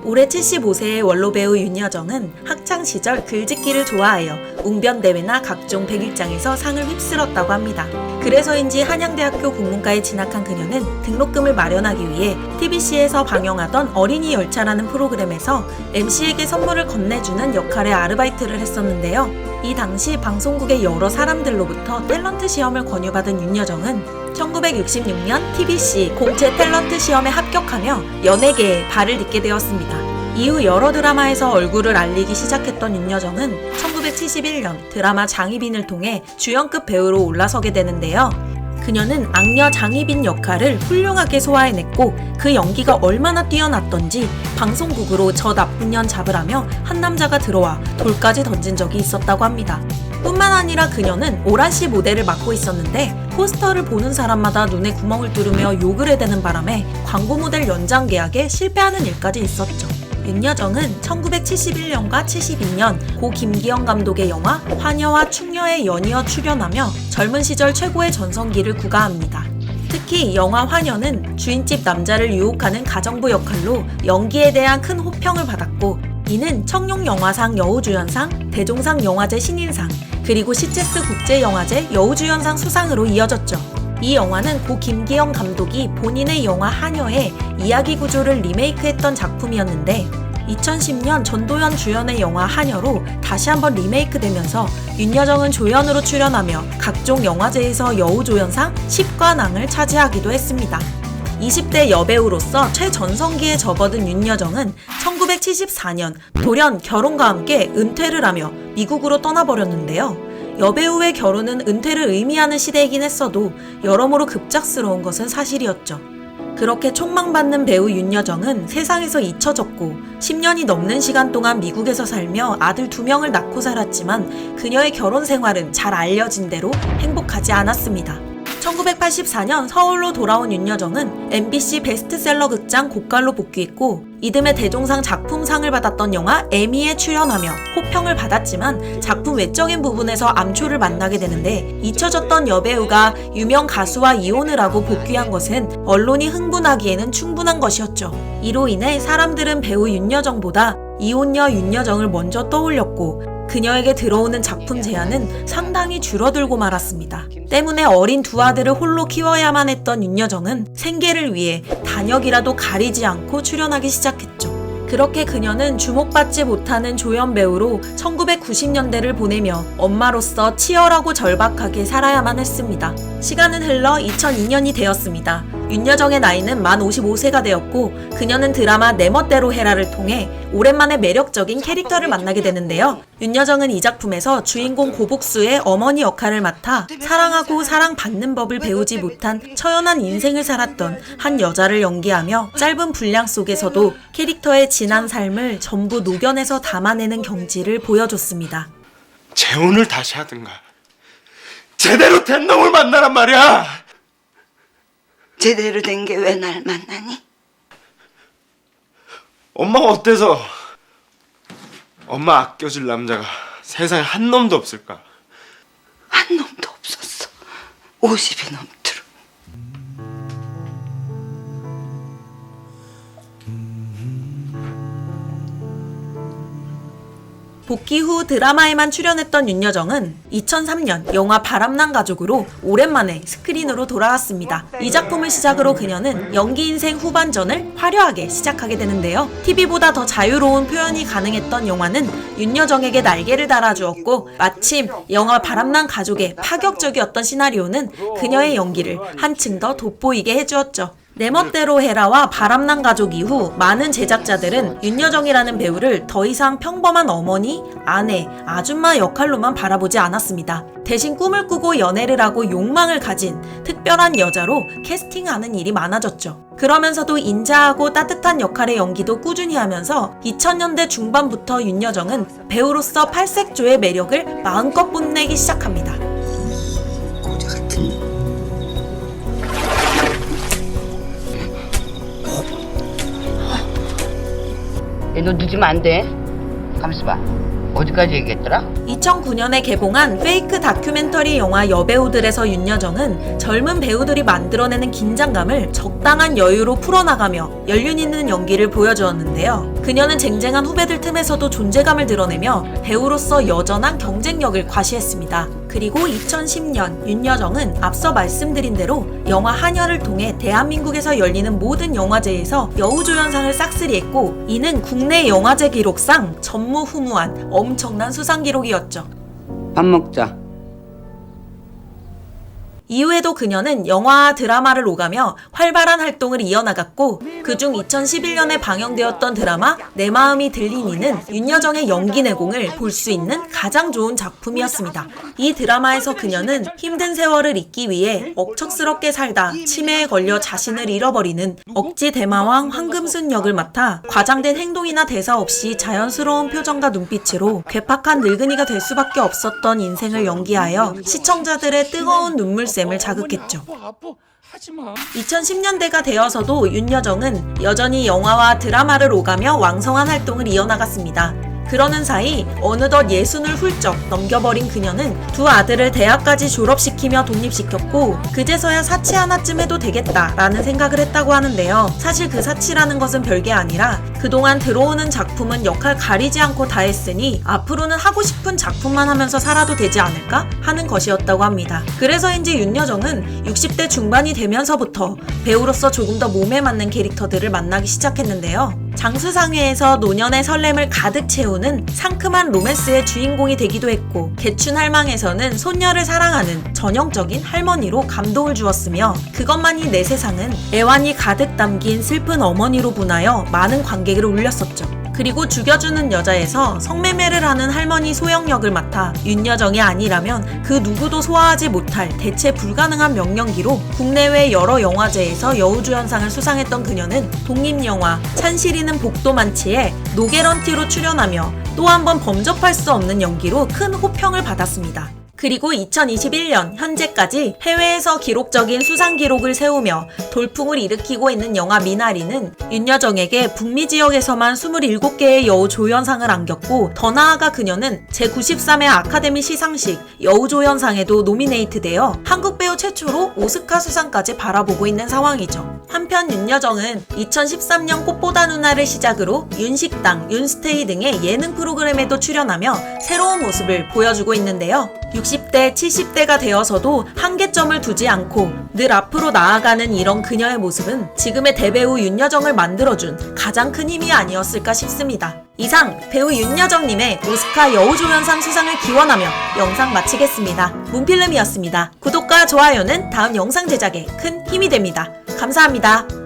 올해 75세의 원로 배우 윤여정은 학창시절 글짓기를 좋아하여 웅변대회나 각종 백일장에서 상을 휩쓸었다고 합니다. 그래서인지 한양대학교 국문과에 진학한 그녀는 등록금을 마련하기 위해 TBC에서 방영하던 어린이 열차라는 프로그램에서 MC에게 선물을 건네주는 역할의 아르바이트를 했었는데요. 이 당시 방송국의 여러 사람들로부터 탤런트 시험을 권유받은 윤여정은 1966년 TBC 공채 탤런트 시험에 합격하며 연예계에 발을 딛게 되었습니다. 이후 여러 드라마에서 얼굴을 알리기 시작했던 윤여정은 1971년 드라마 장희빈을 통해 주연급 배우로 올라서게 되는데요. 그녀는 악녀 장희빈 역할을 훌륭하게 소화해냈고 그 연기가 얼마나 뛰어났던지 방송국으로 저 나쁜 년 잡으라며 한 남자가 들어와 돌까지 던진 적이 있었다고 합니다. 뿐만 아니라 그녀는 오란씨 모델을 맡고 있었는데 포스터를 보는 사람마다 눈에 구멍을 뚫으며 욕을 해대는 바람에 광고 모델 연장 계약에 실패하는 일까지 있었죠. 윤여정은 1971년과 72년 고 김기영 감독의 영화 화녀와 충녀에 연이어 출연하며 젊은 시절 최고의 전성기를 구가합니다. 특히 영화 화녀는 주인집 남자를 유혹하는 가정부 역할로 연기에 대한 큰 호평을 받았고 이는 청룡영화상 여우주연상, 대종상 영화제 신인상, 그리고 시체스 국제영화제 여우주연상 수상으로 이어졌죠. 이 영화는 고 김기영 감독이 본인의 영화 하녀의 이야기 구조를 리메이크했던 작품이었는데 2010년 전도연 주연의 영화 하녀로 다시 한번 리메이크되면서 윤여정은 조연으로 출연하며 각종 영화제에서 여우조연상 10관왕을 차지하기도 했습니다. 20대 여배우로서 최전성기에 접어든 윤여정은 1974년 돌연 결혼과 함께 은퇴를 하며 미국으로 떠나버렸는데요. 여배우의 결혼은 은퇴를 의미하는 시대이긴 했어도 여러모로 급작스러운 것은 사실이었죠. 그렇게 촉망받는 배우 윤여정은 세상에서 잊혀졌고 10년이 넘는 시간 동안 미국에서 살며 아들 2명을 낳고 살았지만 그녀의 결혼 생활은 잘 알려진 대로 행복하지 않았습니다. 1984년 서울로 돌아온 윤여정은 MBC 베스트셀러 극장 고깔로 복귀했고 이듬해 대종상 작품상을 받았던 영화 애미에 출연하며 호평을 받았지만 작품 외적인 부분에서 암초를 만나게 되는데 잊혀졌던 여배우가 유명 가수와 이혼을 하고 복귀한 것은 언론이 흥분하기에는 충분한 것이었죠. 이로 인해 사람들은 배우 윤여정보다 이혼녀 윤여정을 먼저 떠올렸고 그녀에게 들어오는 작품 제안은 상당히 줄어들고 말았습니다. 때문에 어린 두 아들을 홀로 키워야만 했던 윤여정은 생계를 위해 단역이라도 가리지 않고 출연하기 시작했죠. 그렇게 그녀는 주목받지 못하는 조연 배우로 1990년대를 보내며 엄마로서 치열하고 절박하게 살아야만 했습니다. 시간은 흘러 2002년이 되었습니다. 윤여정의 나이는 만 55세가 되었고 그녀는 드라마 내 멋대로 해라를 통해 오랜만에 매력적인 캐릭터를 만나게 되는데요. 윤여정은 이 작품에서 주인공 고복수의 어머니 역할을 맡아 사랑하고 사랑받는 법을 배우지 못한 처연한 인생을 살았던 한 여자를 연기하며 짧은 분량 속에서도 캐릭터의 진한 삶을 전부 녹여내서 담아내는 경지를 보여줬습니다. 재혼을 다시 하든가 제대로 된 놈을 만나란 말이야. 제대로 된 게 왜 날 만나니? 엄마가 어때서 엄마 아껴줄 남자가 세상에 한 놈도 없을까? 한 놈도 없었어. 50이 넘도록. 복귀 후 드라마에만 출연했던 윤여정은 2003년 영화 바람난 가족으로 오랜만에 스크린으로 돌아왔습니다. 이 작품을 시작으로 그녀는 연기 인생 후반전을 화려하게 시작하게 되는데요. TV보다 더 자유로운 표현이 가능했던 영화는 윤여정에게 날개를 달아주었고 마침 영화 바람난 가족의 파격적이었던 시나리오는 그녀의 연기를 한층 더 돋보이게 해주었죠. 내 멋대로 해라와 바람난 가족 이후 많은 제작자들은 윤여정이라는 배우를 더 이상 평범한 어머니, 아내, 아줌마 역할로만 바라보지 않았습니다. 대신 꿈을 꾸고 연애를 하고 욕망을 가진 특별한 여자로 캐스팅하는 일이 많아졌죠. 그러면서도 인자하고 따뜻한 역할의 연기도 꾸준히 하면서 2000년대 중반부터 윤여정은 배우로서 팔색조의 매력을 마음껏 뽐내기 시작합니다. 고자 같은 너 늦으면 안 돼. 가만있어 봐. 어디까지 얘기했더라? 2009년에 개봉한 페이크 다큐멘터리 영화 여배우들에서 윤여정은 젊은 배우들이 만들어내는 긴장감을 적당한 여유로 풀어나가며 연륜 있는 연기를 보여주었는데요. 그녀는 쟁쟁한 후배들 틈에서도 존재감을 드러내며 배우로서 여전한 경쟁력을 과시했습니다. 그리고 2010년 윤여정은 앞서 말씀드린 대로 영화 한여를 통해 대한민국에서 열리는 모든 영화제에서 여우조연상을 싹쓸이했고, 이는 국내 영화제 기록상 전무후무한 엄청난 수상 기록이었죠. 밥 먹자. 이후에도 그녀는 영화와 드라마를 오가며 활발한 활동을 이어나갔고, 그중 2011년에 방영되었던 드라마 내 마음이 들리니는 윤여정의 연기 내공을 볼 수 있는 가장 좋은 작품이었습니다. 이 드라마에서 그녀는 힘든 세월을 잊기 위해 억척스럽게 살다 치매에 걸려 자신을 잃어버리는 억지 대마왕 황금순 역을 맡아 과장된 행동이나 대사 없이 자연스러운 표정과 눈빛으로 괴팍한 늙은이가 될 수밖에 없었던 인생을 연기하여 시청자들의 뜨거운 눈물샘을 자극했죠. 2010년대가 되어서도 윤여정은 여전히 영화와 드라마를 오가며 왕성한 활동을 이어나갔습니다. 그러는 사이 어느덧 60을 훌쩍 넘겨버린 그녀는 두 아들을 대학까지 졸업시키며 독립시켰고, 그제서야 사치 하나쯤 해도 되겠다라는 생각을 했다고 하는데요. 사실 그 사치라는 것은 별게 아니라 그동안 들어오는 작품은 역할 가리지 않고 다 했으니 앞으로는 하고 싶은 작품만 하면서 살아도 되지 않을까 하는 것이었다고 합니다. 그래서인지 윤여정은 60대 중반이 되면서부터 배우로서 조금 더 몸에 맞는 캐릭터들을 만나기 시작했는데요. 장수상회에서 노년의 설렘을 가득 채우는 상큼한 로맨스의 주인공이 되기도 했고, 개춘할망에서는 손녀를 사랑하는 전형적인 할머니로 감동을 주었으며, 그것만이 내 세상은 애환이 가득 담긴 슬픈 어머니로 분하여 많은 관객을 울렸었죠. 그리고 죽여주는 여자에서 성매매를 하는 할머니 소영 역을 맡아 윤여정이 아니라면 그 누구도 소화하지 못할 대체 불가능한 명연기로 국내외 여러 영화제에서 여우조연상을 수상했던 그녀는 독립영화 찬실이는 복도 만치에 노게런티로 출연하며 또 한 번 범접할 수 없는 연기로 큰 호평을 받았습니다. 그리고 2021년 현재까지 해외에서 기록적인 수상 기록을 세우며 돌풍을 일으키고 있는 영화 미나리는 윤여정에게 북미 지역에서만 27개의 여우조연상을 안겼고, 더 나아가 그녀는 제93회 아카데미 시상식 여우조연상에도 노미네이트되어 한국 배우 최초로 오스카 수상까지 바라보고 있는 상황이죠. 한편 윤여정은 2013년 꽃보다 누나를 시작으로 윤식당, 윤스테이 등의 예능 프로그램에도 출연하며 새로운 모습을 보여주고 있는데요. 60대, 70대가 되어서도 한계점을 두지 않고 늘 앞으로 나아가는 이런 그녀의 모습은 지금의 대배우 윤여정을 만들어준 가장 큰 힘이 아니었을까 싶습니다. 이상 배우 윤여정님의 오스카 여우조연상 수상을 기원하며 영상 마치겠습니다. 문필름이었습니다. 구독과 좋아요는 다음 영상 제작에 큰 힘이 됩니다. 감사합니다.